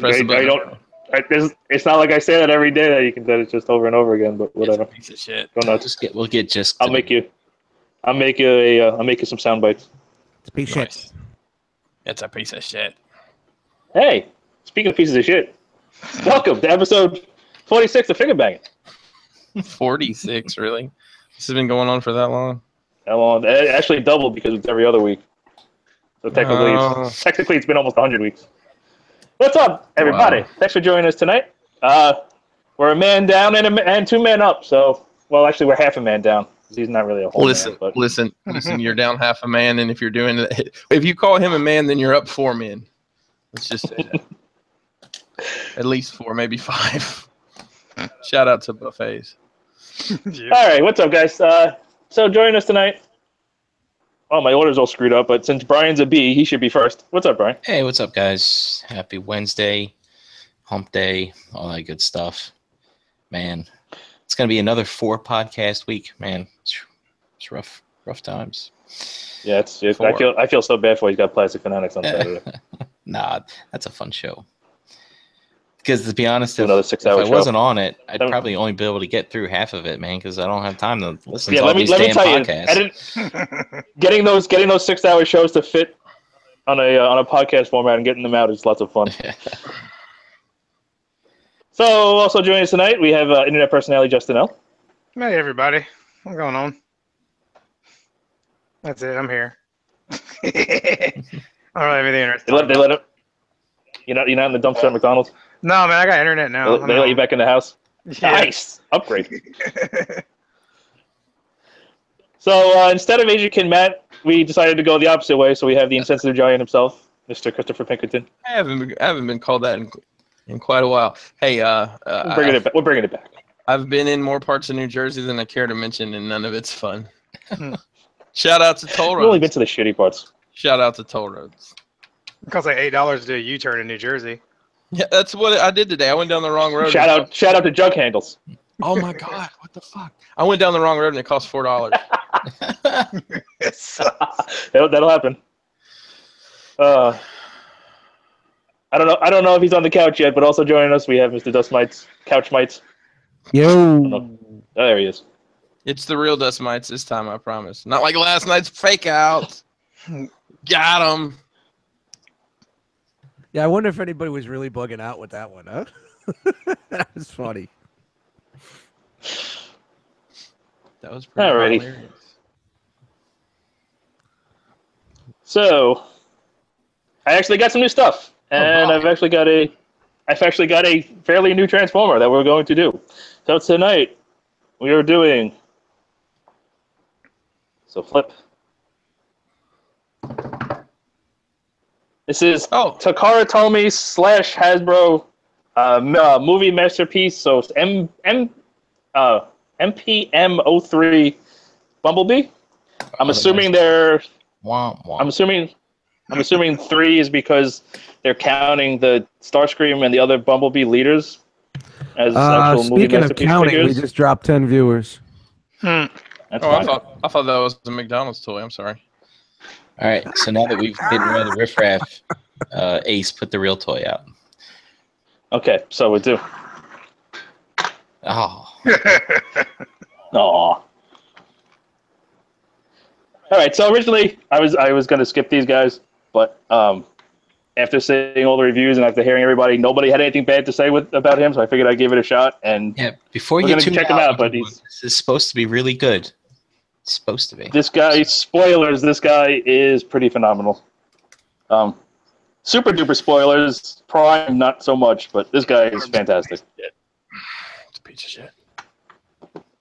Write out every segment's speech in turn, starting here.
Press the button. It's not like I say that every day that you can do it just over and over again, but whatever. It's a piece of shit. Go nuts. We'll get just. I'll make you some sound bites. It's a piece of shit. It's a piece of shit. Hey, speaking of pieces of shit, welcome to episode 46 of FIGGAH Bangin. 46, really? This has been going on for that long? How long? It actually doubled because it's every other week. So technically, it's been almost 100 weeks. What's up, everybody? Wow. Thanks for joining us tonight. We're a man down and 2 men up. So, well, actually, we're half a man down. He's not really a whole man. But... Listen. You're down half a man, and if you're doing it, if you call him a man, then you're up 4 men. Let's just say that. At least 4, maybe 5. Shout out to buffets. Yeah. All right, what's up, guys? So joining us tonight. Oh, my order's all screwed up, but since Brian's a B, he should be first. What's up, Brian? Hey, what's up, guys? Happy Wednesday, hump day, all that good stuff. Man, it's going to be another 4 podcast week, man. It's rough times. Yeah, I feel so bad for he's got Plastic Fanatics on Saturday. Nah, that's a fun show. Because to be honest, if I wasn't on it, I'd probably only be able to get through half of it, man. Because I don't have time to listen to all these damn podcasts. Getting those 6-hour shows to fit on a podcast format and getting them out is lots of fun. So, also joining us tonight, we have internet personality Justin L. Hey, everybody. What's going on? That's it. I'm here. I don't really have anything interesting. They let him. You're not in the dumpster at McDonald's? No, man. I got internet now. They let you back in the house? Yeah. Nice. Upgrade. So, instead of Agent Kin Matt, we decided to go the opposite way, so we have the insensitive giant himself, Mr. Christopher Pinkerton. I haven't been called that in quite a while. Hey, we're bringing it back. I've been in more parts of New Jersey than I care to mention, and none of it's fun. Shout out to toll roads. I've only been to the shitty parts. Shout out to toll roads. It costs like $8 to do a U-turn in New Jersey. Yeah, that's what I did today. I went down the wrong road. Shout out to jug handles. Oh my God, what the fuck? I went down the wrong road and it cost $4. That'll happen. I don't know if he's on the couch yet, but also joining us we have Mr. Dust Mites, Couch Mites. Yo. Oh, there he is. It's the real Dust Mites this time, I promise. Not like last night's fake out. Got him. Yeah, I wonder if anybody was really bugging out with that one, huh? That was funny. That was pretty hilarious. So, I actually got some new stuff, and I've actually got a fairly new Transformer that we're going to do. So tonight we are doing. So flip. This is Takara Tomy / Hasbro movie masterpiece. So it's MPM-3 Bumblebee. I'm assuming they're. I'm assuming 3 is because they're counting the Starscream and the other Bumblebee leaders as actual movie masterpiece Speaking of counting, figures. we just dropped 10 viewers. I thought that was a McDonald's toy. I'm sorry. All right, so now that we've gotten rid of the riffraff, Ace, put the real toy out. Okay, so we do. Oh. Aw. All right, so originally I was going to skip these guys, but after seeing all the reviews and after hearing everybody, nobody had anything bad to say about him, so I figured I'd give it a shot. And yeah, before you check him out, but this is supposed to be really good. It's supposed to be. This guy, spoilers, this guy is pretty phenomenal. Super duper spoilers, Prime not so much, but this guy is fantastic. It's a piece of shit.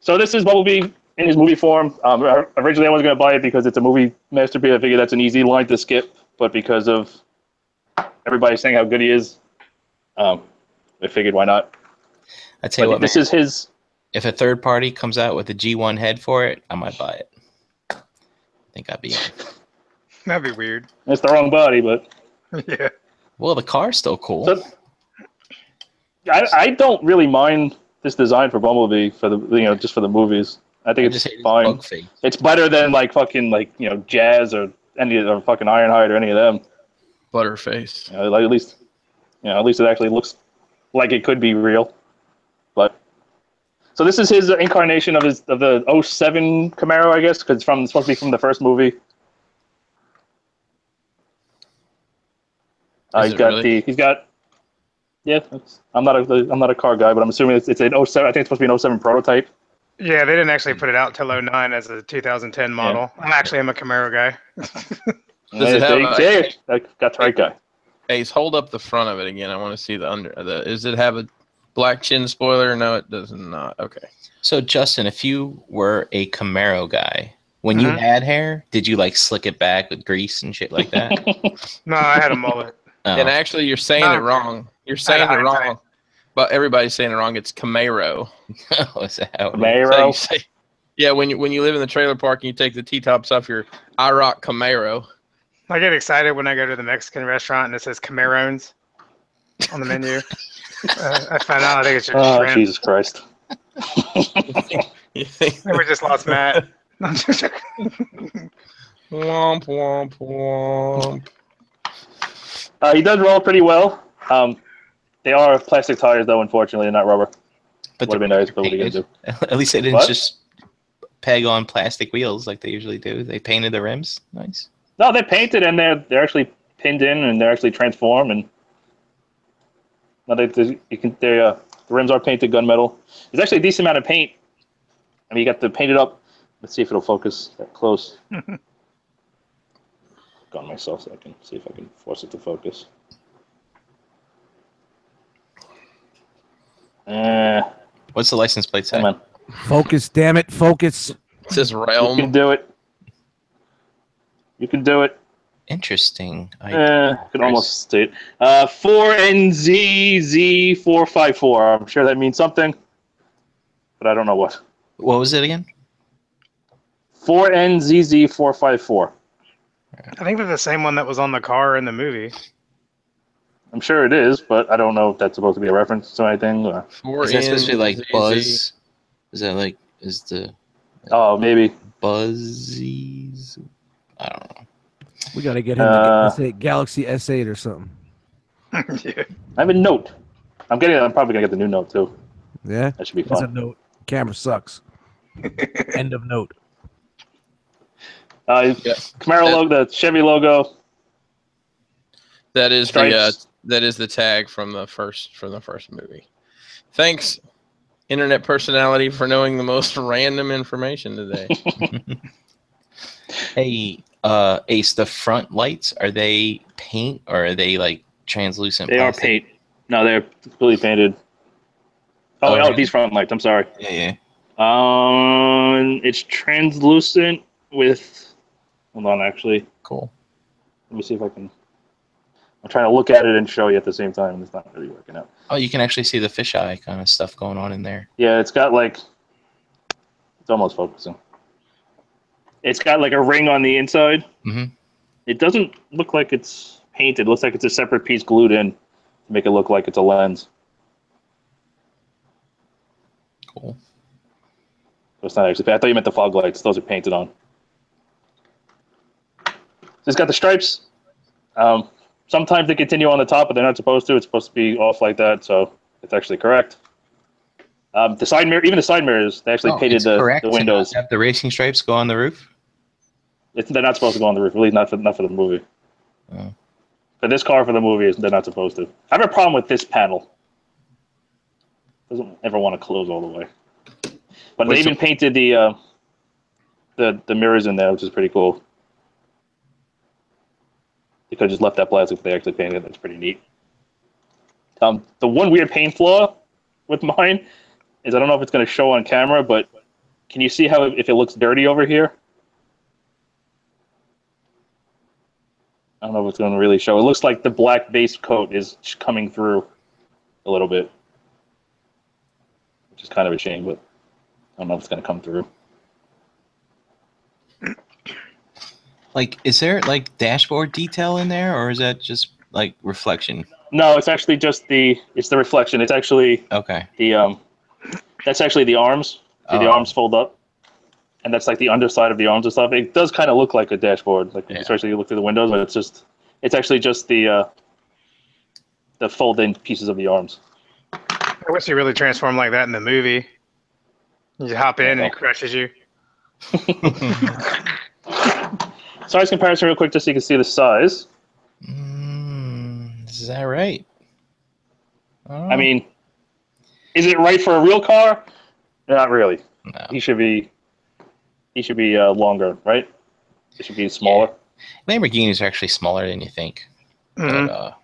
So this is Bumblebee in his movie form. Originally I wasn't going to buy it because it's a movie masterpiece. I figured that's an easy line to skip, but because of everybody saying how good he is, I figured why not. I tell you what, this is his. If a third party comes out with a G1 head for it, I might buy it. I think I'd be in. That'd be weird. It's the wrong body, but yeah. Well, the car's still cool. So, I don't really mind this design for Bumblebee for the just for the movies. I think it's fine. It's better than fucking Jazz or any of fucking Ironhide or any of them. Butterface. At least At least it actually looks like it could be real. But so this is his incarnation of the '07 Camaro, I guess, because it's supposed to be from the first movie. He's got. Yeah, I'm not a car guy, but I'm assuming it's an '07. I think it's supposed to be an '07 prototype. Yeah, they didn't actually put it out till '09 as a 2010 model. Yeah. I'm a Camaro guy. Does it have I got the right guy. Ace, hold up the front of it again. I want to see does it have a black chin spoiler? No, it does not. Okay. So Justin, if you were a Camaro guy, when you had hair, did you like slick it back with grease and shit like that? No, I had a mullet. Oh. And actually, you're saying it wrong. You're saying it wrong. But everybody's saying it wrong. It's Camaro. Oh, is that how Camaro? So yeah, when you live in the trailer park and you take the T-tops off your IROC Camaro. I get excited when I go to the Mexican restaurant and it says Camarones on the menu. I found out I think it's just shrimp. Jesus Christ. We just lost Matt. Womp, womp, womp. He does roll pretty well. They are plastic tires, though, unfortunately, and not rubber. But would have been nice, but what are you gonna do? At least they didn't just peg on plastic wheels like they usually do. They painted the rims. Nice. No, they painted and they're actually pinned in and they're actually transformed and the rims are painted gunmetal. There's actually a decent amount of paint. I mean, you got the painted up. Let's see if it'll focus that close. Gun myself so I can see if I can force it to focus. What's the license plate say? Come on. Focus, damn it, focus. It says Realm. You can do it. You can do it. Interesting. I can almost state 4NZZ454. I'm sure that means something, but I don't know what. What was it again? 4NZZ454. I think they're the same one that was on the car in the movie. I'm sure it is, but I don't know if that's supposed to be a reference to anything. Or... Is that supposed to be like Buzz? Is that like Oh, maybe Buzzies? I don't know. We gotta get him to say Galaxy S8 or something. Yeah. I have a note. I'm probably gonna get the new note too. Yeah, that should be That's fun. a note. Camera sucks. End of note. Camaro logo, the Chevy logo. That is Stripes. the tag from the first movie. Thanks, internet personality, for knowing the most random information today. Hey, Ace, the front lights, are they paint or are they like translucent They plastic? are paint. No, they're completely painted. Oh, these front lights. I'm sorry. Yeah. It's translucent with. Hold on, actually. Cool. Let me see if I can. I'm trying to look at it and show you at the same time. It's not really working out. Oh, you can actually see the fisheye kind of stuff going on in there. Yeah, it's got like. It's almost focusing. It's got like a ring on the inside. Mm-hmm. It doesn't look like it's painted. It looks like it's a separate piece glued in to make it look like it's a lens. Cool. So it's not actually. I thought you meant the fog lights. Those are painted on. So it's got the stripes. Sometimes they continue on the top, but they're not supposed to. It's supposed to be off like that, so it's actually correct. The side mirror, even the side mirrors, they actually painted the windows. Have the racing stripes go on the roof? They're not supposed to go on the roof, at least not for the movie. Oh. For this car, for the movie, they're not supposed to. I have a problem with this panel. Doesn't ever want to close all the way. But they even painted the mirrors in there, which is pretty cool. They could have just left that plastic if they actually painted it. That's pretty neat. The one weird paint flaw with mine is I don't know if it's going to show on camera, but can you see how if it looks dirty over here? I don't know if it's going to really show. It looks like the black base coat is coming through a little bit, which is kind of a shame, but I don't know if it's going to come through. Like, is there like dashboard detail in there, or is that just like reflection? No, it's actually just the reflection. It's actually Okay. That's actually the arms. See, the arms fold up, and that's like the underside of the arms and stuff. It does kind of look like a dashboard, like especially you look through the windows, but it's actually just the the fold-in pieces of the arms. I wish he really transformed like that in the movie. You just hop in and Yeah. he crushes you. Size comparison real quick just so you can see the size. Is that right? I mean, is it right for a real car? Not really. No. He should be longer, right? It should be smaller. Yeah. Lamborghinis are actually smaller than you think. Mhm. But,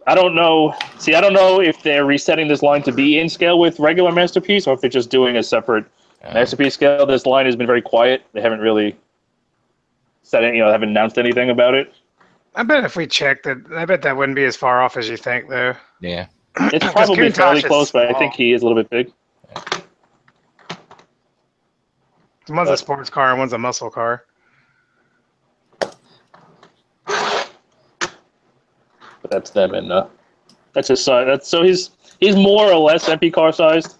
I don't know. See, I don't know if they're resetting this line to be in scale with regular Masterpiece or if they're just doing a separate Masterpiece scale. This line has been very quiet. They haven't really said it, haven't announced anything about it. I bet if we checked it, I bet that wouldn't be as far off as you think, though. yeah. It's 'Cause probably Countach fairly is close, but I small. think he is a little bit big. One's a sports car and one's a muscle car. But that's them, and that's his size. So he's more or less MP car sized.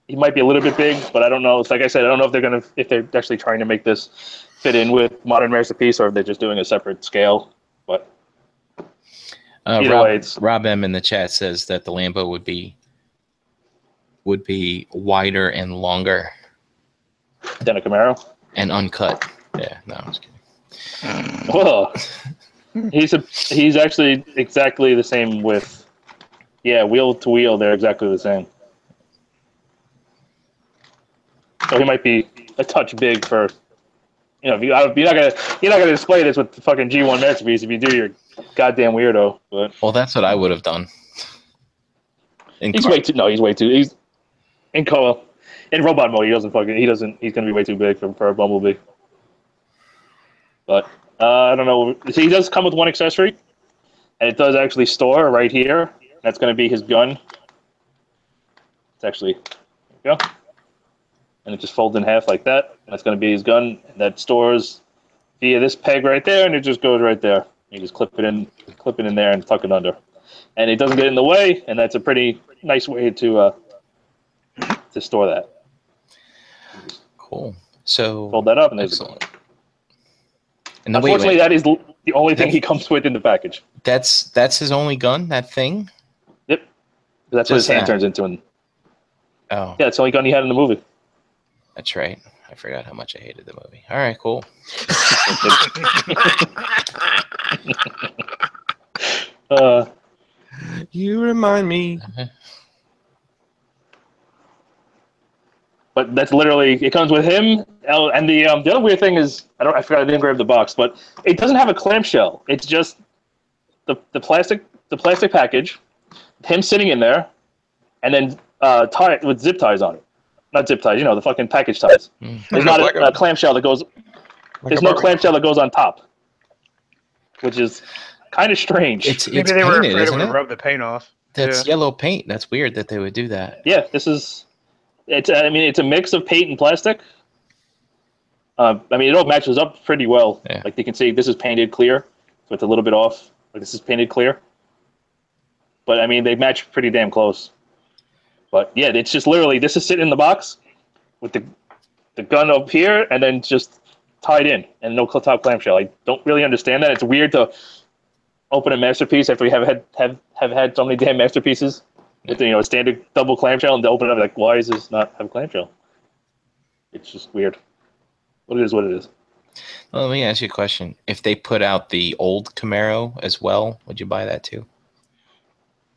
He might be a little bit big, but I don't know. Like I said, I don't know if they're actually trying to make this fit in with modern Masterpiece or if they're just doing a separate scale. But either way, it's Rob M in the chat says that the Lambo would be wider and longer than a Camaro. and uncut. Yeah, no, I'm just kidding. Well, he's actually exactly the same with wheel to wheel. They're exactly the same. So he might be a touch big for, you're not gonna display this with the fucking G1 Masterpiece if you do, you're goddamn weirdo. But Well, that's what I would have done. he's way too he's in robot mode. He's gonna be way too big for a Bumblebee. But I don't know. So he does come with one accessory, and it does actually store right here. That's gonna be his gun. It's actually there you go. And it just folds in half like that. That's going to be his gun. That stores via this peg right there, and it just goes right there. You just clip it in there, and tuck it under, and it doesn't get in the way. And that's a pretty nice way to store that. Cool. So Fold that up, and there's excellent. the gun. And Unfortunately, that is the only thing he comes with in the package. That's his only gun. That thing. Yep, that's what his hand turns into. Oh, yeah, it's the only gun he had in the movie. That's right. I forgot how much I hated the movie. All right, cool. You remind me. But that's literally, it comes with him. And the other weird thing is, I forgot I didn't grab the box, but it doesn't have a clamshell. It's just the plastic package, him sitting in there, and then tie it with zip ties on it. Not zip ties, the fucking package ties. There's not a clamshell that goes. There's no clamshell that goes on top, which is kind of strange. It's Maybe they were painted, afraid it isn't would it? rub the paint off. That's yellow paint. That's weird that they would do that. Yeah, it's a mix of paint and plastic. It all matches up pretty well. Yeah. Like you can see, this is painted clear, so it's a little bit off. Like this is painted clear, but they match pretty damn close. But yeah, it's just literally this is sitting in the box with the gun up here, and then just tied in, and no top clamshell. I don't really understand that. It's weird to open a Masterpiece after we have had so many damn Masterpieces with a standard double clamshell, and to open it up like, why does this not have a clamshell? It's just weird. What it is, what it is. Well, let me ask you a question. If they put out the old Camaro as well, would you buy that too?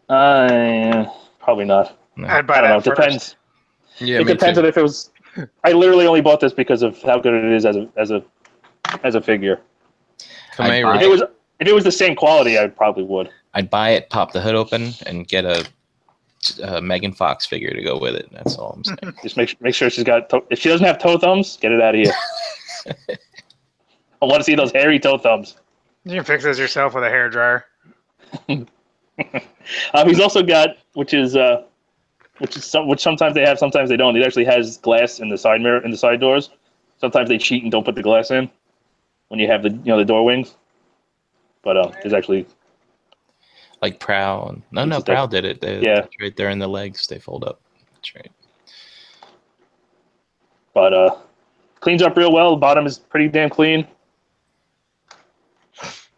Probably not. No. I'd buy I don't know. that It depends. Yeah, It depends on if it was. I literally only bought this because of how good it is as a figure. Camaro. If it was the same quality, I probably would. I'd buy it, pop the hood open, and get a Megan Fox figure to go with it. That's all I'm saying. Just make sure she's got. If she doesn't have toe thumbs, get it out of here. I want to see those hairy toe thumbs. You can fix those yourself with a hairdryer. He's also got, which sometimes they have, sometimes they don't. He actually has glass in the side mirror, in the side doors. Sometimes they cheat and don't put the glass in when you have the door wings. But there's actually like Prowl. No, Prowl did it. It's right there in the legs. They fold up. That's right. But cleans up real well. The bottom is pretty damn clean.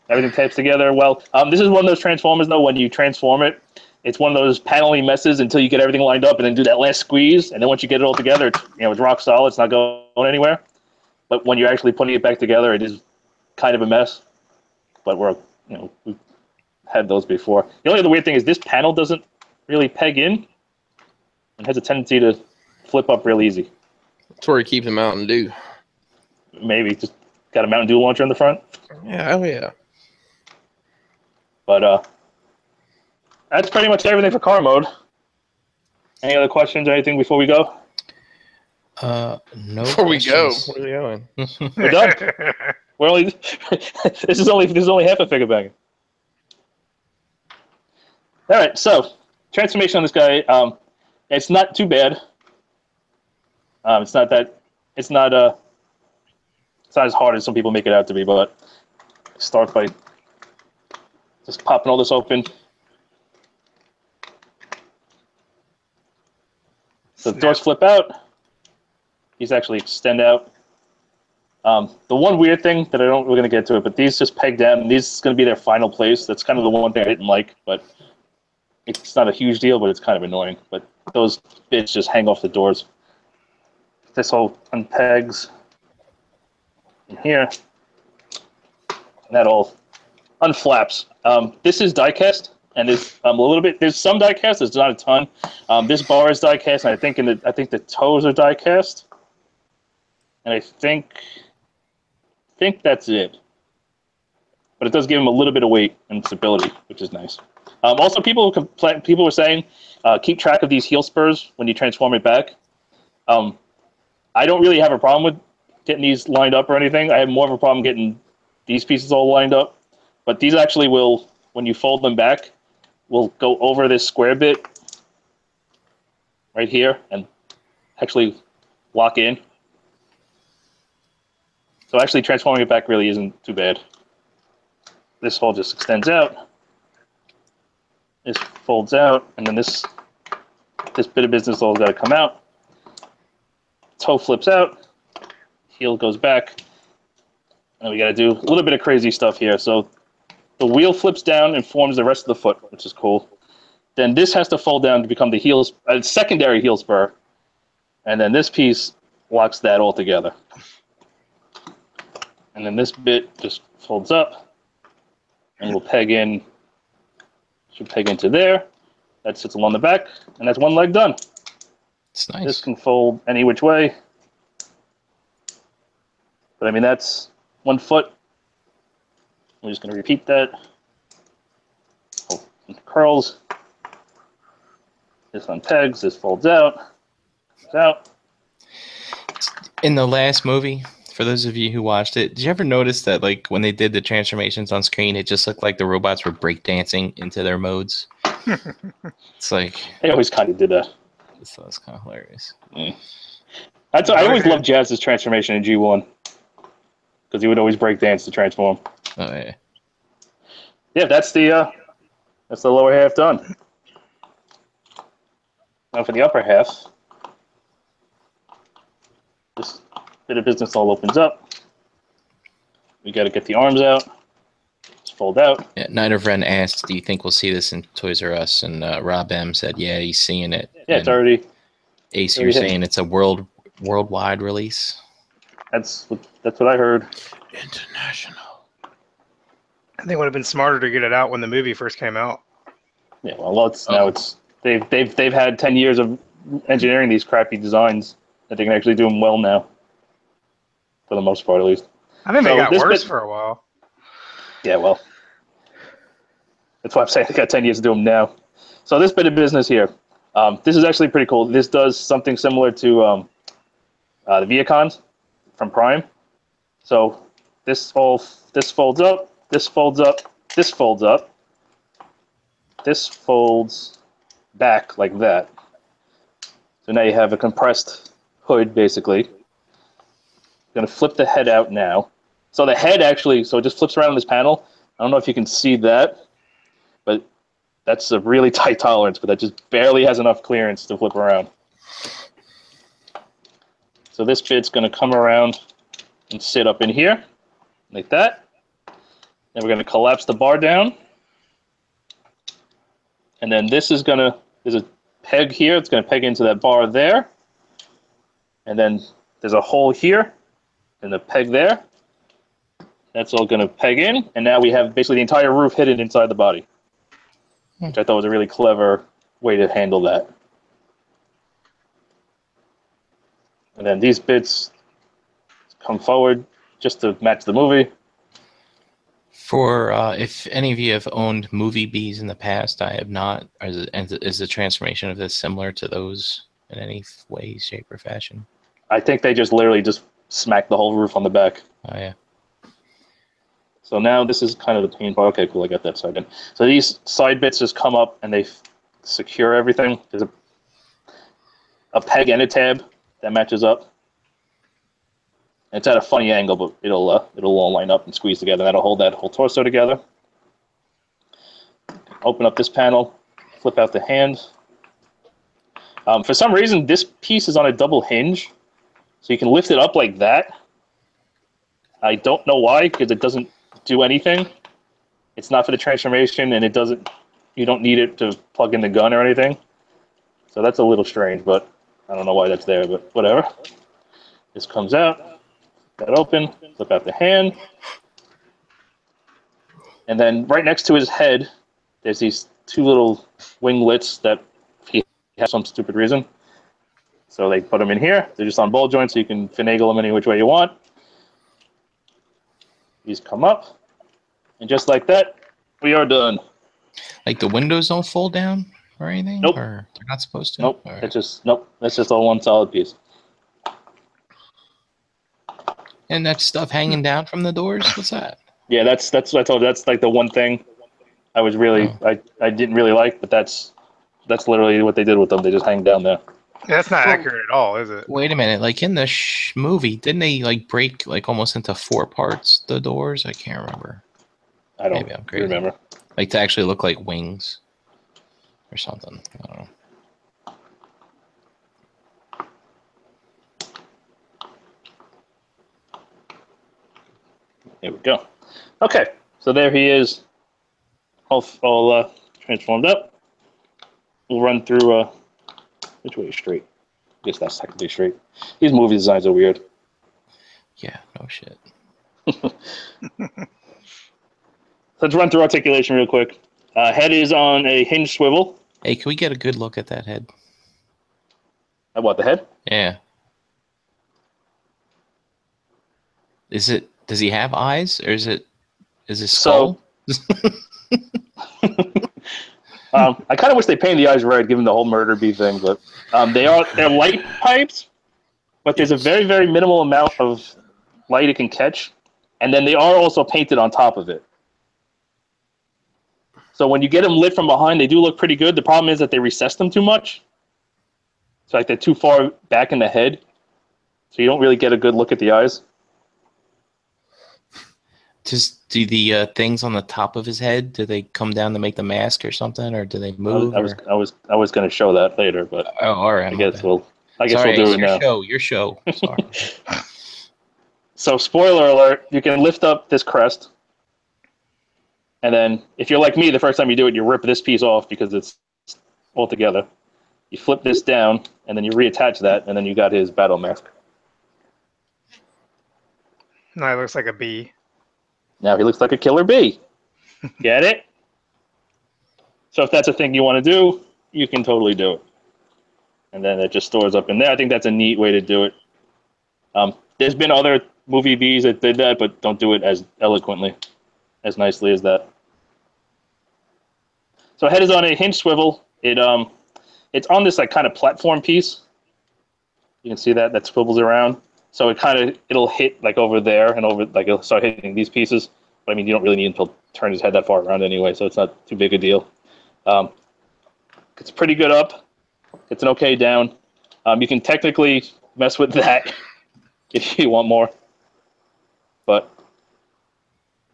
Everything tapes together well. This is one of those transformers, though, when you transform it, it's one of those paneling messes until you get everything lined up and then do that last squeeze. And then once you get it all together, it's rock solid. It's not going anywhere. But when you're actually putting it back together, it is kind of a mess. But we've had those before. The only other weird thing is this panel doesn't really peg in and has a tendency to flip up real easy. That's where he keeps a Mountain Dew. Maybe just got a Mountain Dew launcher in the front. Yeah, oh yeah. But that's pretty much everything for car mode. Any other questions or anything before we go? No. Before we go, questions. where are we going? We're done. We're only this is only half a figure banging. All right, so transformation on this guy. It's not too bad. It's not as hard as some people make it out to be, but start by just popping all this open. So the doors flip out. These actually extend out. The one weird thing that we're going to get to it, but these just peg down. And these is going to be their final place. That's kind of the one thing I didn't like, but it's not a huge deal, but it's kind of annoying. But those bits just hang off the doors. This all unpegs in here. And that all unflaps. This is die-cast, and there's a little bit. There's some die-cast. There's not a ton. This bar is die-cast, and I think the toes are die-cast, and I think that's it. But it does give him a little bit of weight and stability, which is nice. Also, people were saying keep track of these heel spurs when you transform it back. I don't really have a problem with getting these lined up or anything. I have more of a problem getting these pieces all lined up. But these actually will, when you fold them back, will go over this square bit right here and actually lock in. So actually transforming it back really isn't too bad. This hole just extends out. This folds out, and then this bit of business all got to come out. Toe flips out. Heel goes back. And we got to do a little bit of crazy stuff here. So the wheel flips down and forms the rest of the foot, which is cool. Then this has to fold down to become the secondary heel spur. And then this piece locks that all together. And then this bit just folds up and will peg in, should peg into there. That sits along the back, and that's one leg done. It's nice. This can fold any which way. But I mean, that's 1 foot. I'm just going to repeat that. Oh, curls. This unpegs, this folds out. Comes out. In the last movie, for those of you who watched it, did you ever notice that, like, when they did the transformations on screen, it just looked like the robots were breakdancing into their modes? It's like... They always kind of did that. So that's kind of hilarious. Mm. I always loved Jazz's transformation in G1. Because he would always breakdance to transform. Oh, yeah. Yeah, that's the lower half done. Now for the upper half, this bit of business all opens up. We got to get the arms out. Just fold out. Yeah, Night of Ren asked, do you think we'll see this in Toys R Us? And Rob M said, yeah, he's seeing it. Yeah, and it's already... Ace, you're saying it's a worldwide release? That's what I heard. International. I think it would have been smarter to get it out when the movie first came out. Yeah, well, they've had 10 years of engineering these crappy designs that they can actually do them well now, for the most part, at least. I think they got worse for a while. Yeah, well, that's why I'm saying they got 10 years to do them now. So this bit of business here, this is actually pretty cool. This does something similar to the Viacons from Prime. So this folds up, this folds up, this folds up, this folds back like that. So now you have a compressed hood, basically. Going to flip the head out now. So the head actually, so it just flips around on this panel. I don't know if you can see that, but that's a really tight tolerance, but that just barely has enough clearance to flip around. So this bit's going to come around and sit up in here, like that. Then we're going to collapse the bar down. And then this is going to, there's a peg here. It's going to peg into that bar there. And then there's a hole here and a peg there. That's all going to peg in. And now we have basically the entire roof hidden inside the body, which I thought was a really clever way to handle that. And then these bits come forward just to match the movie. For if any of you have owned movie bees in the past, I have not. Is the transformation of this similar to those in any way, shape, or fashion? I think they just literally just smack the whole roof on the back. Oh, yeah. So now this is kind of the pain part. Okay, cool, I got that side in. So these side bits just come up and they secure everything. There's a peg and a tab that matches up. It's at a funny angle, but it'll all line up and squeeze together. That'll hold that whole torso together. Open up this panel, flip out the hand. For some reason, this piece is on a double hinge, so you can lift it up like that. I don't know why, because it doesn't do anything. It's not for the transformation, and it doesn't. You don't need it to plug in the gun or anything. So that's a little strange, but I don't know why that's there, but whatever. This comes out. That open, flip out the hand. And then right next to his head, there's these two little winglets that he has some stupid reason. So they put them in here. They're just on ball joints, so you can finagle them any which way you want. These come up. And just like that, we are done. Like the windows don't fold down or anything? Nope. Or they're not supposed to? Nope. Or... That's just all one solid piece. And that stuff hanging down from the doors? What's that? Yeah, that's what I told you. That's like the one thing I was really I didn't really like, but that's literally what they did with them. They just hang down there. Yeah, that's not accurate at all, is it? Wait a minute. Like in the movie, didn't they like break like almost into 4 parts the doors? I can't remember. I don't Maybe I'm crazy. remember. Like to actually look like wings or something. I don't know. There we go. Okay, so there he is, all transformed up. We'll run through, which way is straight? I guess that's technically straight. These movie designs are weird. Yeah, no shit. Let's run through articulation real quick. Head is on a hinge swivel. Hey, can we get a good look at that head? At what, the head? Yeah. Does he have eyes, or is it skull? I kind of wish they painted the eyes red, given the whole murder bee thing, but they're light pipes, but there's a very, very minimal amount of light it can catch, and then they are also painted on top of it. So when you get them lit from behind, they do look pretty good. The problem is that they recess them too much. It's like they're too far back in the head, so you don't really get a good look at the eyes. Just do the things on the top of his head? Do they come down to make the mask or something, or do they move? I was going to show that later, but all right. I guess we'll do it now. Your show. Sorry. So spoiler alert: you can lift up this crest, and then if you're like me, the first time you do it, you rip this piece off because it's all together. You flip this down, and then you reattach that, and then you got his battle mask. No, it looks like a bee. Now he looks like a killer bee. Get it? So if that's a thing you want to do, you can totally do it. And then it just stores up in there. I think that's a neat way to do it. There's been other movie bees that did that, but don't do it as eloquently, as nicely as that. So head is on a hinge swivel. It's on this like kind of platform piece. You can see that swivels around. So it'll hit like over there and over, like it'll start hitting these pieces. But I mean, you don't really need to turn his head that far around anyway, so it's not too big a deal. It's pretty good up. It's an okay down. You can technically mess with that if you want more. But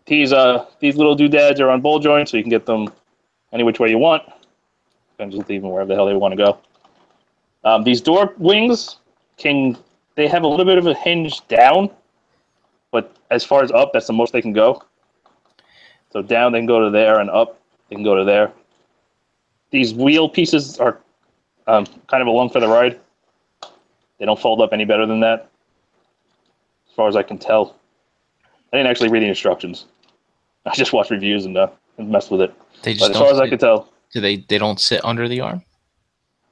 these little doodads are on ball joints, so you can get them any which way you want. And just leave them wherever the hell they want to go. These door wings they have a little bit of a hinge down, but as far as up, that's the most they can go. So down they can go to there, and up they can go to there. These wheel pieces are kind of along for the ride. They don't fold up any better than that, as far as I can tell. I didn't actually read the instructions. I just watched reviews and messed with it. They just But as far as I can tell, do they don't sit under the arm?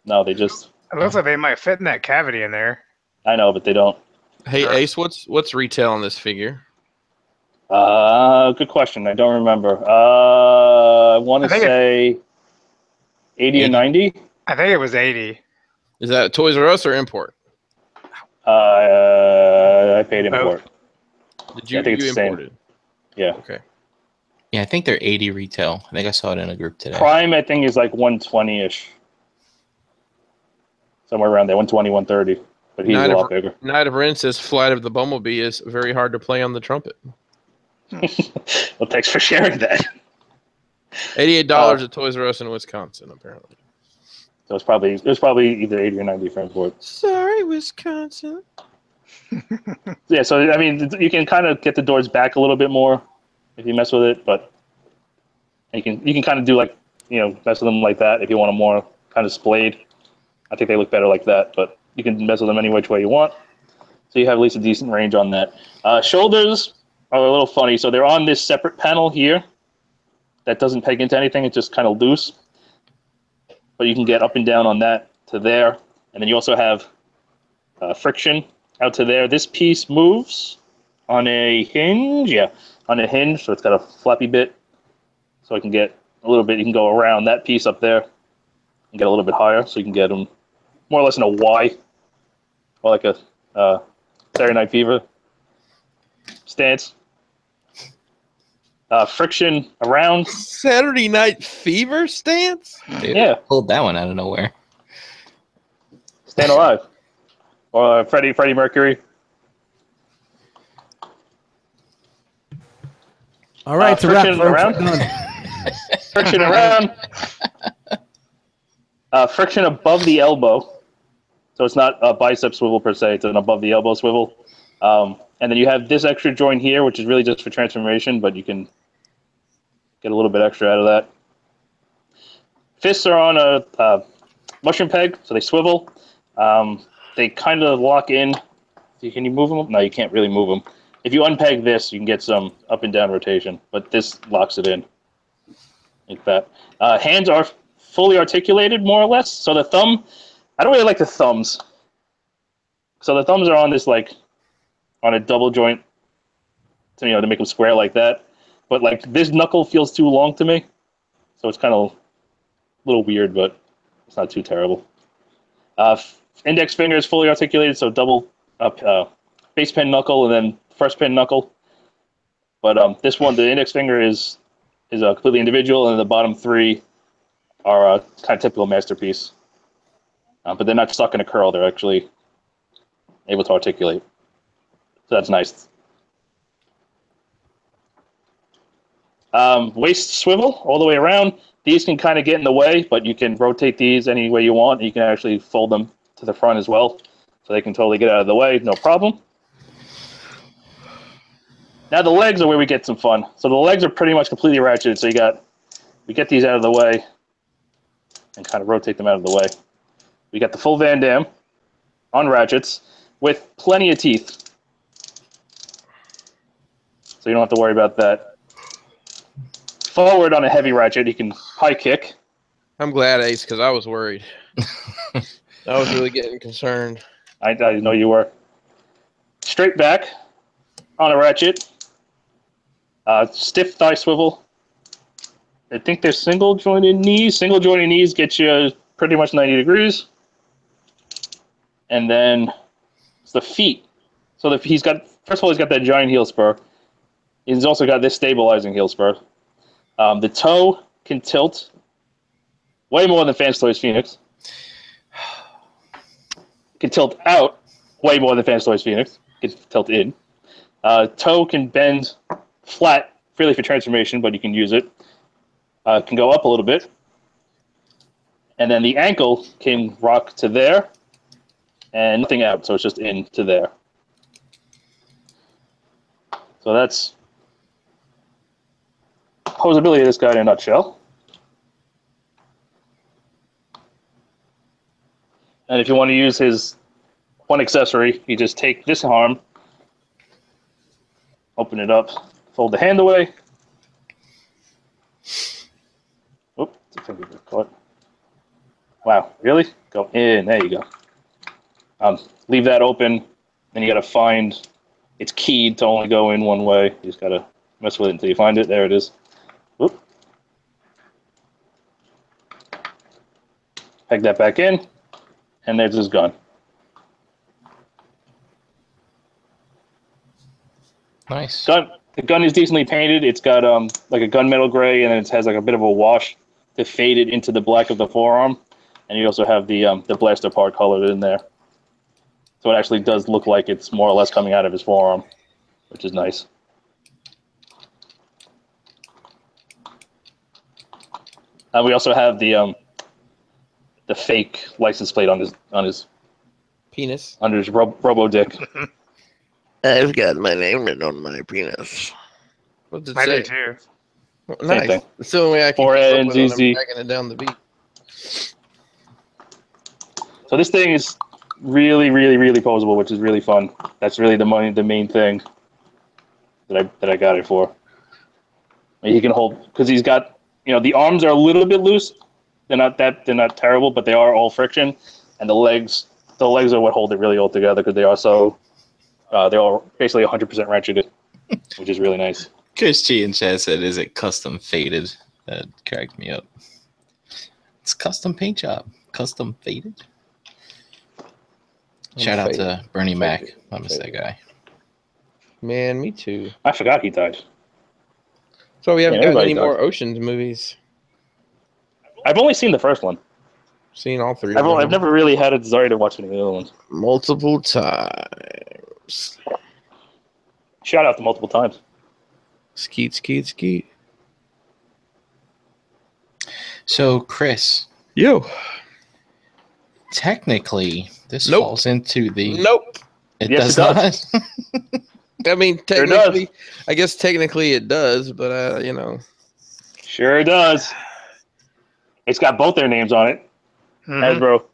no, they just. It looks like they might fit in that cavity in there. I know, but they don't. Hey Ace, what's retail on this figure? Good question. I don't remember. I want to say 80 or 90. I think it was 80. Is that Toys R Us or import? I paid import. Did you? I think it's you the same. imported? Yeah. Okay. Yeah, I think they're 80 retail. I think I saw it in a group today. Prime, I think, is like 120-ish. Somewhere around there, 120, 130. But he's a lot bigger. Night of Ren says Flight of the Bumblebee is very hard to play on the trumpet. Well, thanks for sharing that. $88 at Toys R Us in Wisconsin, apparently. So it was probably either 80 or 90 for import. Sorry, Wisconsin. Yeah, so I mean, you can kind of get the doors back a little bit more if you mess with it, but you can kind of do like, mess with them like that if you want them more kind of splayed. I think they look better like that, but you can mess with them any which way you want. So you have at least a decent range on that. Shoulders are a little funny. So they're on this separate panel here that doesn't peg into anything. It's just kind of loose. But you can get up and down on that to there. And then you also have friction out to there. This piece moves on a hinge. Yeah, on a hinge. So it's got a flappy bit. So I can get a little bit. You can go around that piece up there and get a little bit higher. So you can get them more or less in a Y, or like a Saturday Night Fever stance. Friction around. Saturday Night Fever stance? Dude, Yeah. Pulled that one out of nowhere. Stand Alive. Or Freddie Mercury. All right, it's a wrap, friction folks. around. We're done. Friction around. Friction above the elbow. So it's not a bicep swivel per se, it's an above the elbow swivel. And then you have this extra joint here, which is really just for transformation, but you can get a little bit extra out of that. Fists are on a mushroom peg, so they swivel. They kind of lock in. Can you move them? No, you can't really move them. If you unpeg this, you can get some up and down rotation, but this locks it in like that. Hands are fully articulated, more or less. So the thumb, I don't really like the thumbs. So the thumbs are on this, like, on a double joint, to make them square like that. But, like, this knuckle feels too long to me. So it's kind of a little weird, but it's not too terrible. Index finger is fully articulated, so double base pen knuckle and then first pen knuckle. But this one, the index finger is completely individual, and the bottom three are kind of typical masterpiece. But they're not stuck in a curl. They're actually able to articulate. So that's nice. Waist swivel all the way around. These can kind of get in the way, but you can rotate these any way you want. You can actually fold them to the front as well, so they can totally get out of the way, no problem. Now the legs are where we get some fun. So the legs are pretty much completely ratcheted. So we get these out of the way and kind of rotate them out of the way. We got the full Van Damme on ratchets with plenty of teeth. So you don't have to worry about that. Forward on a heavy ratchet, you can high kick. I'm glad, Ace, because I was worried. I was really getting concerned. I know you were. Straight back on a ratchet. Stiff thigh swivel. I think they're single jointed knees. Single jointed knees get you pretty much 90 degrees. And then it's the feet. So first of all, he's got that giant heel spur. He's also got this stabilizing heel spur. The toe can tilt way more than Fans Toys Phoenix. Can tilt out way more than Fans Toys Phoenix. Can tilt in. Toe can bend flat, freely for transformation, but you can use it. Can go up a little bit. And then the ankle can rock to there and nothing out, so it's just in to there. So that's posability of this guy in a nutshell. And if you want to use his one accessory, you just take this arm, open it up, fold the hand away. Oop, the finger got caught. Wow, really? Go in, there you go. Leave that open, then you gotta find, it's keyed to only go in one way. You just gotta mess with it until you find it. There it is. Oop. Peg that back in, and there's his gun. Nice. The gun is decently painted. It's got like a gunmetal gray, and then it has like a bit of a wash to fade it into the black of the forearm. And you also have the blaster part colored in there, so it actually does look like it's more or less coming out of his forearm, which is nice. We also have the fake license plate on his Penis. under his robo dick. I've got my name written on my penis. What's it I say? do too. Nice. thing. It's the only way I can Or keep up with it when I'm NZZ. dragging it down the beat. So this thing is really, really, really posable, which is really fun. That's really the main thing that I got it for. He can hold, because he's got, the arms are a little bit loose. They're not terrible, but they are all friction, and the legs are what hold it really all together, because they are so they're all basically 100% ratcheted, which is really nice. Chris G in chat said, "Is it custom faded?" That cracked me up. It's custom paint job, custom faded. Shout out to Bernie Mac. I miss that guy. Man, me too. I forgot he died. So we haven't gotten everybody any more does. Oceans movies. I've only seen the first one. Seen all three. I've never really had a desire to watch any of the other ones. multiple times. Shout out to multiple times. Skeet, skeet, skeet. So, Chris, Yo. technically, this Nope. falls into the. Nope. It Yes, does it does. not. I mean, Sure technically, does. I guess technically it does, but Sure does. It's got both their names on it. Mhm. Hasbro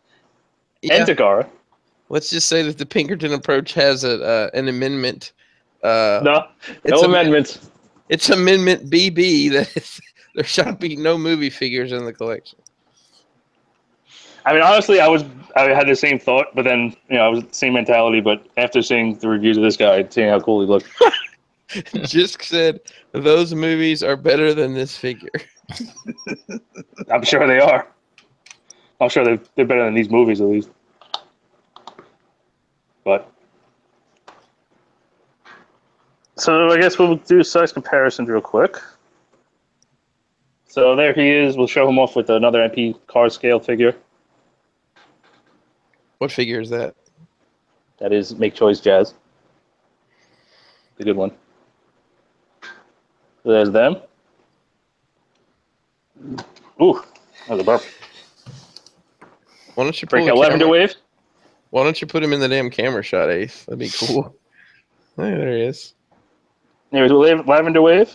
yeah. and Takara. Let's just say that the Pinkerton approach has an amendment. No it's amendments. It's Amendment BB that there shall be no movie figures in the collection. I mean, honestly, I had the same thought, but then I was the same mentality. But after seeing the reviews of this guy, seeing how cool he looked, Just said those movies are better than this figure. I'm sure they are. I'm sure they're better than these movies, at least. But so I guess we'll do size comparisons real quick. So there he is. We'll show him off with another MP card scale figure. What figure is that? That is Make Choice Jazz. The good one. So there's them. Ooh, that was a burp. Why don't you pull Break the out Lavender camera? Wave. Why don't you put him in the damn camera shot, Ace? That'd be cool. Hey, there he is. There's Lavender Wave.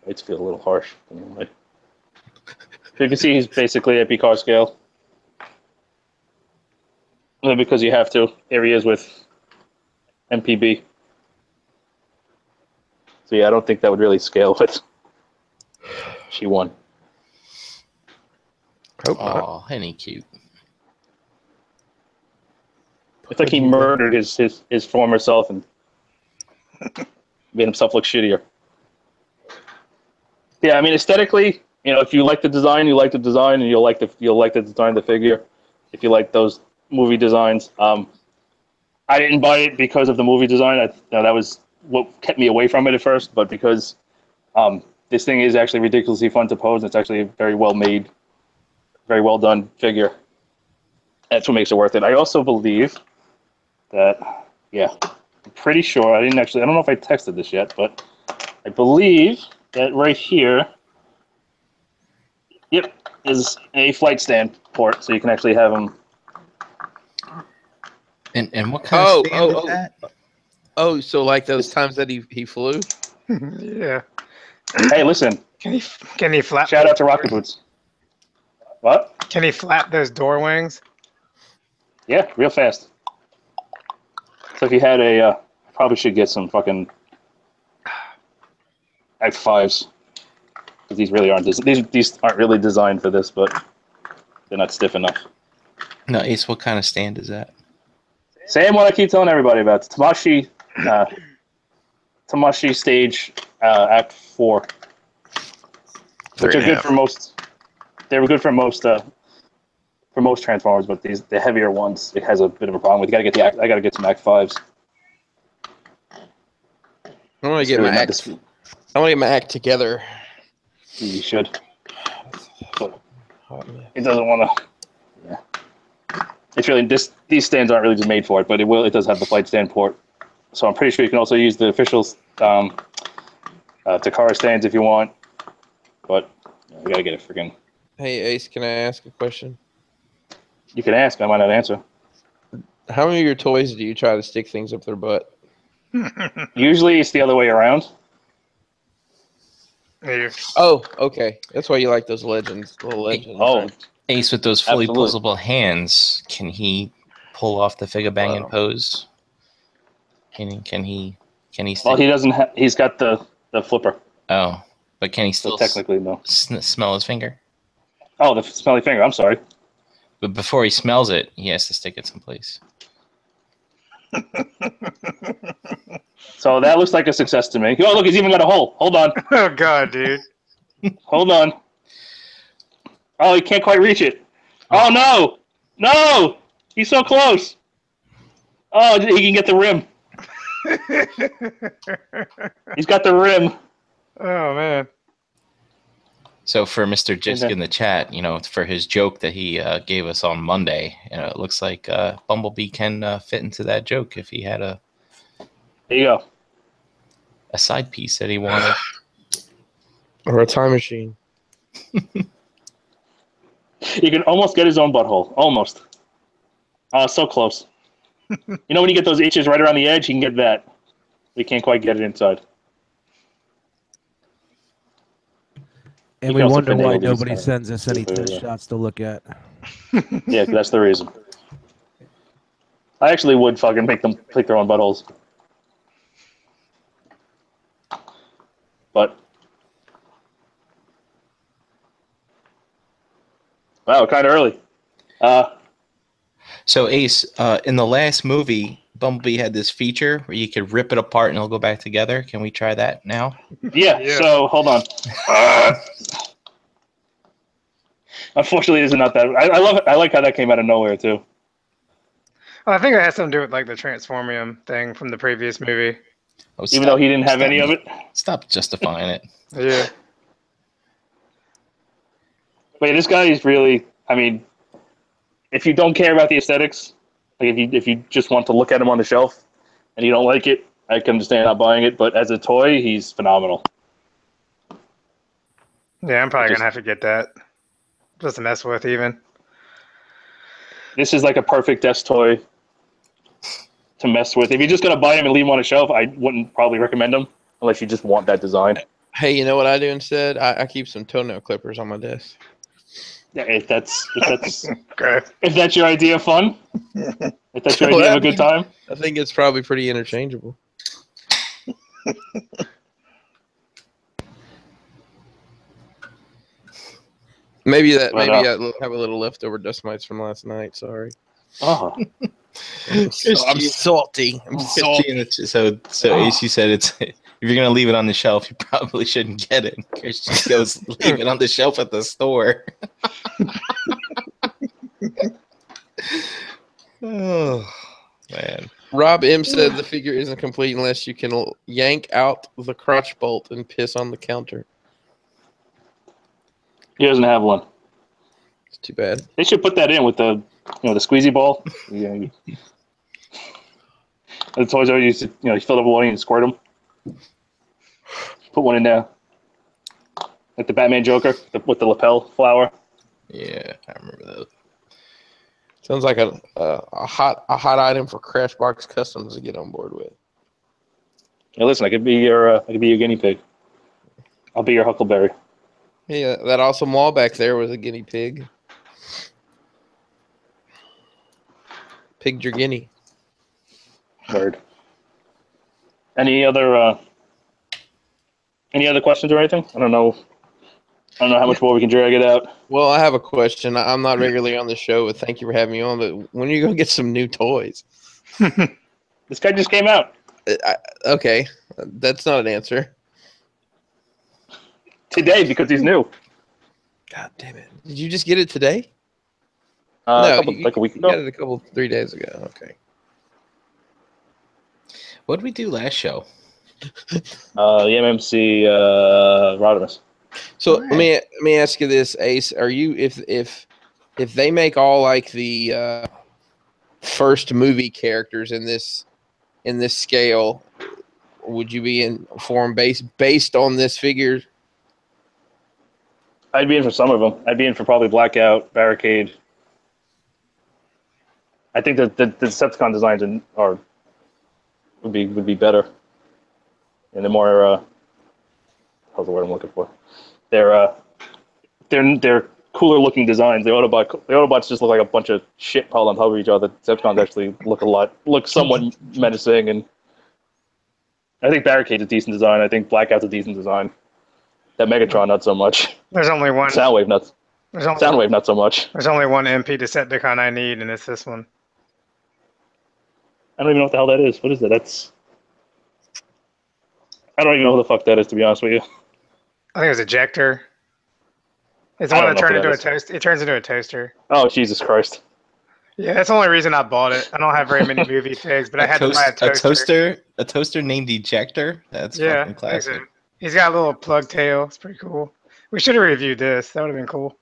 It's feel a little harsh. Anyway. So you can see he's basically AP car scale. Only because you have to. Here he is with MPB. So yeah, I don't think that would really scale with. She won. Hope not. Oh, ain't he cute? It's like he murdered his former self and made himself look shittier. Yeah, I mean aesthetically, if you like the design, you like the design, and you'll like the design of the figure. If you like those movie designs, I didn't buy it because of the movie design. That was what kept me away from it at first. But because this thing is actually ridiculously fun to pose, and it's actually a very well made, very well done figure. That's what makes it worth it. I also believe that, I'm pretty sure, I don't know if I texted this yet, but I believe that right here, is a flight stand port, so you can actually have them. And what kind of stand is that? Oh, so like those times that he flew? Yeah. Hey, listen. Can he flap? Shout out to Rocket Boots. What? Can he flap those door wings? Yeah, real fast. So if you had a, probably should get some fucking F5s. Because these really aren't these aren't really designed for this, but they're not stiff enough. No, Ace, what kind of stand is that? Same one I keep telling everybody about. Tamashi Stage Act 4. Which are good for most. They were good for most Transformers, but the heavier ones, it has a bit of a problem with. I gotta get some Act 5s. I want to get my act together. You should. But it doesn't want to. Yeah. It's really these stands aren't really just made for it, but it does have the flight stand port. So I'm pretty sure you can also use the official Takara stands if you want. But I gotta get it freaking. Hey Ace, can I ask a question? You can ask. I might not answer. How many of your toys do you try to stick things up their butt? Usually it's the other way around. Yeah. Oh, okay. That's why you like those legends. Little legends. Oh, right? Ace, with those fully Absolutely. posable hands, can he pull off the FIGGAH banging Wow. pose? Can he well, he doesn't. He's got the flipper. Oh, but can he So still technically, no. smell his finger? Oh, the smelly finger. I'm sorry. But before he smells it, he has to stick it someplace. So that looks like a success to me. Oh, look, he's even got a hole. Hold on. Oh god, dude. Hold on. Oh, he can't quite reach it. Oh, no. No. He's so close. Oh, he can get the rim. He's got the rim. Oh man. So for Mr. Jisk in the chat, for his joke that he gave us on Monday, it looks like Bumblebee can fit into that joke if he had There you go. a side piece that he wanted. Or a time machine. He can almost get his own butthole. Almost. Oh, so close. When you get those itches right around the edge, he can get that. We can't quite get it inside. And You we can also wonder why finagle these nobody kind of sends us any stupid, test yeah. shots to look at. Yeah, that's the reason. I actually would fucking make them pick their own buttholes. But wow, kind of early. So Ace, in the last movie, Bumblebee had this feature where you could rip it apart and it'll go back together. Can we try that now? Yeah. Yeah. So hold on. Unfortunately, it is not that. I love it. I like how that came out of nowhere too. Well, I think it has something to do with like the Transformium thing from the previous movie. Oh, Even though he didn't have any of it. Stop justifying it. Yeah. But yeah, this guy is really. I mean, if you don't care about the aesthetics, like if you just want to look at him on the shelf and you don't like it, I can understand not buying it. But as a toy, he's phenomenal. Yeah, I'm probably gonna have to get that. Just to mess with even. This is like a perfect desk toy to mess with. If you're just gonna buy him and leave him on a shelf, I wouldn't probably recommend him unless you just want that design. Hey, you know what I do instead? I keep some toenail clippers on my desk. Yeah, if that's Okay. if that's your idea of fun, if that's your idea of a good time. I think it's probably pretty interchangeable. Maybe I have a little leftover dust mites from last night. Sorry. Oh, I'm salty. I'm salty. So Ace, you said if you're gonna leave it on the shelf, you probably shouldn't get it. Chris goes, leave it on the shelf at the store. Oh man. Rob M said the figure isn't complete unless you can yank out the crotch bolt and piss on the counter. he doesn't have one. It's too bad. They should put that in with the the squeezy ball. Yeah. The toys are used to you fill up one and squirt them. Put one in there, like the Batman Joker with the lapel flower. Yeah, I remember those. Sounds like a hot item for Crashbox Customs to get on board with. Hey, listen, I could be your guinea pig. I'll be your Huckleberry. Yeah, that awesome wall back there was a guinea pig. Pigged your guinea. Word. Any other questions or anything? I don't know how much more we can drag it out. Well, I have a question. I'm not regularly on the show, but thank you for having me on. But when are you going to get some new toys? This guy just came out. Okay, that's not an answer. Today, because he's new. God damn it. Did you just get it today? Like a week ago. You got it 3 days ago. Okay. What did we do last show? The MMC Rodimus. So All let me ask you this, Ace. Are you if they make all like the first movie characters in this scale, would you be in form based on this figure? I'd be in for some of them. I'd be in for probably Blackout, Barricade. I think that the Decepticon designs would be better, and the more how's the word I'm looking for? They're cooler looking designs. The Autobots just look like a bunch of shit piled on top of each other. The Decepticons actually look somewhat menacing, and I think Barricade's a decent design. I think Blackout's a decent design. That Megatron, not so much. There's only one. Soundwave, not so much. There's only one MP Decepticon I need, and it's this one. I don't even know what the hell that is. What is that? I don't even know who the fuck that is, to be honest with you. I think it was Ejector. It's the I one don't that know turned who into that a toaster. It turns into a toaster. Oh, Jesus Christ. Yeah, that's the only reason I bought it. I don't have very many movie figs, but I had to buy a toaster. A toaster named Ejector? That's Yeah, fucking classic. he's got a little plug tail. It's pretty cool. We should have reviewed this. That would have been cool.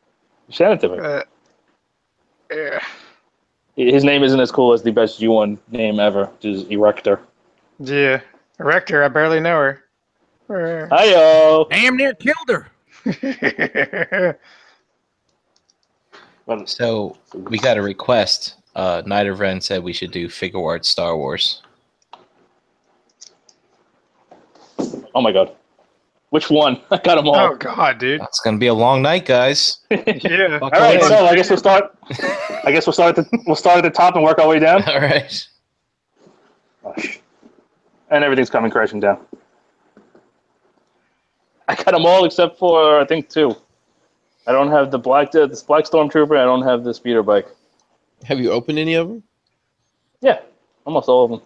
Send it to me. Yeah. His name isn't as cool as the best U1 name ever, which is Erector. Yeah. Erector, I barely know her. Hi-yo! Damn near killed her. So we got a request. Night of Ren said we should do figure art Star Wars. Oh my god. Which one? I got them all. Oh god, dude. It's gonna be a long night, guys. Yeah. All right, so I guess we'll start. We'll start at the top and work our way down. All right. And everything's coming crashing down. I got them all except for I think 2. I don't have the black Stormtrooper. I don't have the speeder bike. Have you opened any of them? Yeah, almost all of them.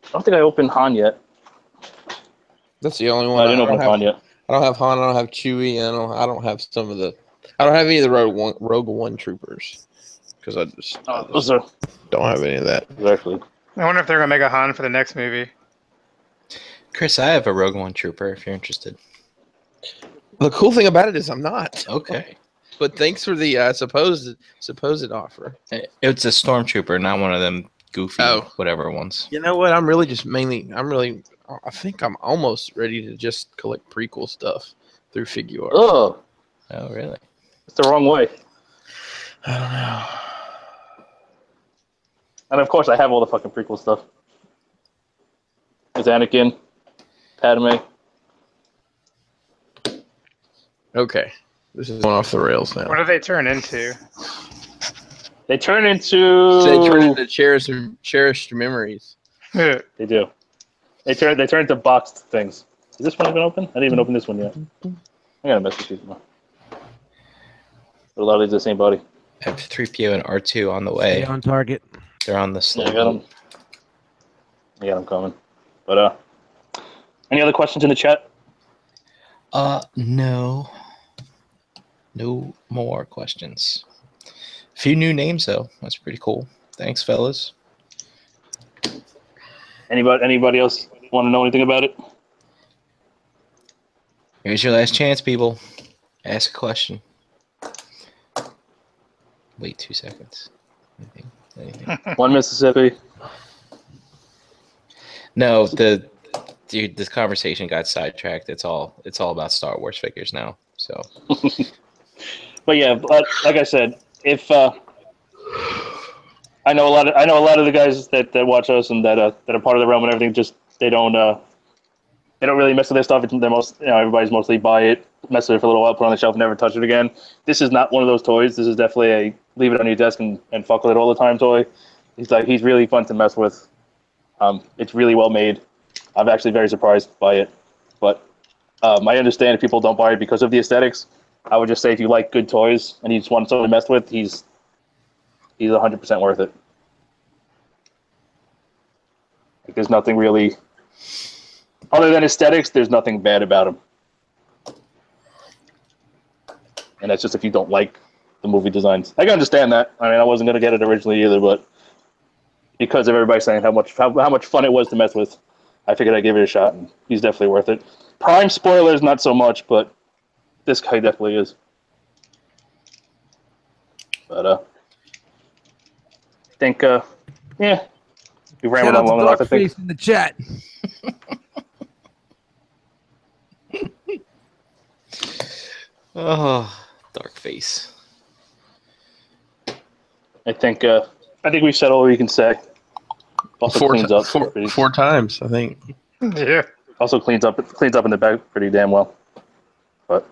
I don't think I opened Han yet. That's the only one. I didn't open Han yet. I don't have Han. I don't have Chewie. I don't have some of the. I don't have any of the Rogue One troopers because I just don't have any of that. Exactly. I wonder if they're gonna make a Han for the next movie. Chris, I have a Rogue One trooper if you're interested. The cool thing about it is I'm not. Okay. But thanks for the supposed offer. It's a stormtrooper, not one of them goofy whatever ones. You know what? I think I'm almost ready to just collect prequel stuff through FIGGAH. Oh, really? it's the wrong way. I don't know. And of course, I have all the fucking prequel stuff. There's Anakin, Padme. Okay, this is going off the rails now. What do they turn into? They turn into cherished memories. They do. They turn into boxed things. Is this one even open? I didn't even open this one yet. I gotta mess with these more. A lot of these are the same body. I have 3PO and R2 on the way. Stay on target. They're on the Yeah, slope. I got them coming. But any other questions in the chat? No. No more questions. A few new names though. That's pretty cool. Thanks, fellas. Anybody else want to know anything about it? Here's your last chance, people. Ask a question. Wait 2 seconds. Anything? One Mississippi. No, this conversation got sidetracked. It's all about Star Wars figures now. So, But yeah, like I said, if I know a lot of the guys that watch us and that are part of the realm and everything, just they don't They don't really mess with their stuff. They're everybody's mostly buy it, mess with it for a little while, put it on the shelf, never touch it again. This is not one of those toys. This is definitely a leave it on your desk and fuck with it all the time toy. He's really fun to mess with. It's really well made. I'm actually very surprised by it, but I understand if people don't buy it because of the aesthetics. I would just say if you like good toys and you just want something to mess with, he's 100% worth it. Like, there's nothing really, other than aesthetics, there's nothing bad about him. And that's just if you don't like the movie designs. I can understand that. I mean, I wasn't going to get it originally either, but because of everybody saying how much fun it was to mess with, I figured I'd give it a shot, and he's definitely worth it. Prime spoilers, not so much, but this guy definitely is. But I think, yeah, we rambled on long enough. I think. In the chat. Oh, dark face. I think we've said all we can say. Also cleans up four times, I think. Yeah. Also cleans up in the back pretty damn well. But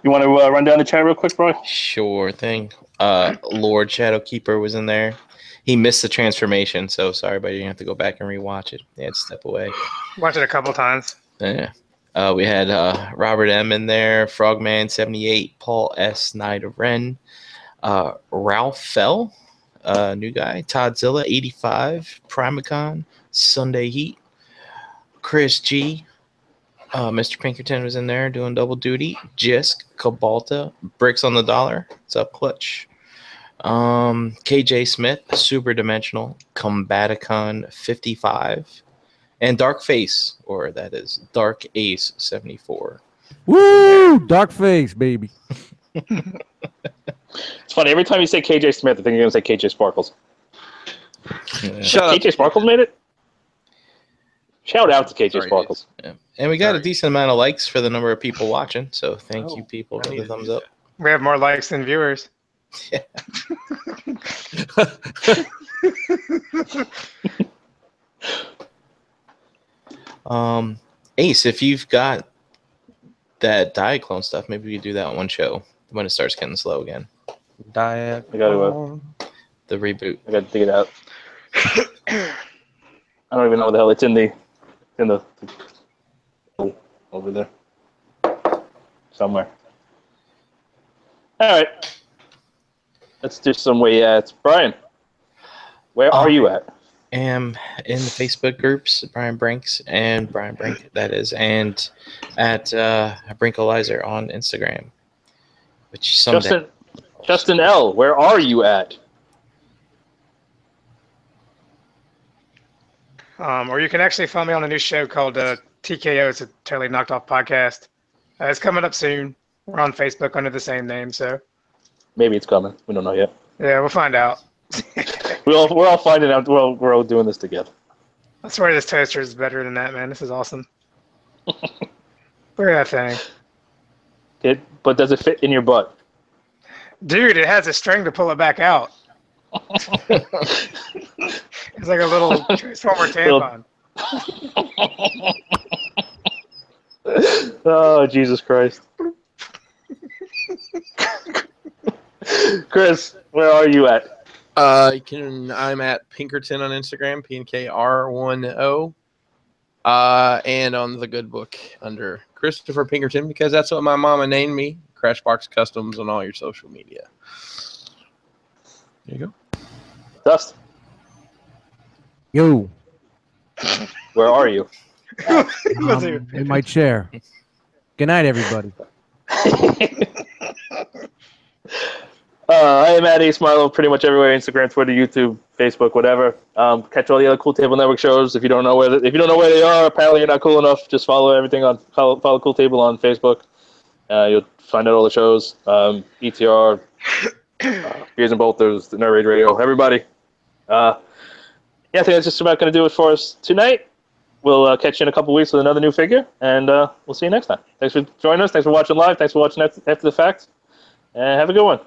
you want to run down the chat real quick, bro? Sure thing. Lord Shadowkeeper was in there. He missed the transformation, so sorry, but you have to go back and rewatch it. He had to step away. Watched it a couple times. Yeah. We had Robert M in there, Frogman 78, Paul S, Knight of Ren, Ralph Fell, new guy, Toddzilla 85, Primacon, Sunday Heat, Chris G, Mr. Pinkerton was in there doing double duty, Jisk, Cabalta, Bricks on the Dollar, what's up, Clutch, KJ Smith, Super Dimensional, Combaticon 55, and Dark Face, or that is Dark Ace 74. Woo! Dark face, baby. It's funny. Every time you say KJ Smith, I think you're going to say KJ Sparkles. Yeah. KJ Sparkles made it? Shout out to KJ Sparkles. Yeah. And we got a decent amount of likes for the number of people watching, so thank you, people, for the thumbs up. We have more likes than viewers. Yeah. Ace, if you've got that Diaclone stuff, maybe we could do that on one show when it starts getting slow again. Diet. I gotta The reboot. I gotta dig it out. I don't even know what the hell it's in the over there somewhere. All right, let's do some way ads. Brian, where are you at? Am in the Facebook groups, Brian Brinks and Brian Brink, that is, and at Brinkalizer on Instagram. Which someday. Justin L, where are you at? Or you can actually find me on a new show called TKO. It's a totally knocked off podcast. It's coming up soon. We're on Facebook under the same name, so Maybe it's coming. We don't know yet. yeah, we'll find out. We're all finding out. We're all doing this together. I swear this toaster is better than that, man. This is awesome. Look at that thing. But does it fit in your butt? Dude, it has a string to pull it back out. It's like a little transformer tampon. Oh, Jesus Christ. Chris, where are you at? I'm at Pinkerton on Instagram, PNKR10. And on the good book under Christopher Pinkerton, because that's what my mama named me. Crashbox Customs on all your social media. There you go. Dust, Yo, where are you? in my chair. Good night, everybody. I am at Ace Milo pretty much everywhere: Instagram, Twitter, YouTube, Facebook, whatever. Catch all the other Cool Table Network shows. If you don't know where they are, apparently you're not cool enough. Just follow everything on follow Cool Table on Facebook. You'll find out all the shows. ETR, Beers and Bolters, the Nerd Rage Radio, everybody. Yeah, I think that's just about going to do it for us tonight. We'll catch you in a couple weeks with another new figure, and we'll see you next time. Thanks for joining us. Thanks for watching live. Thanks for watching after the fact. And have a good one.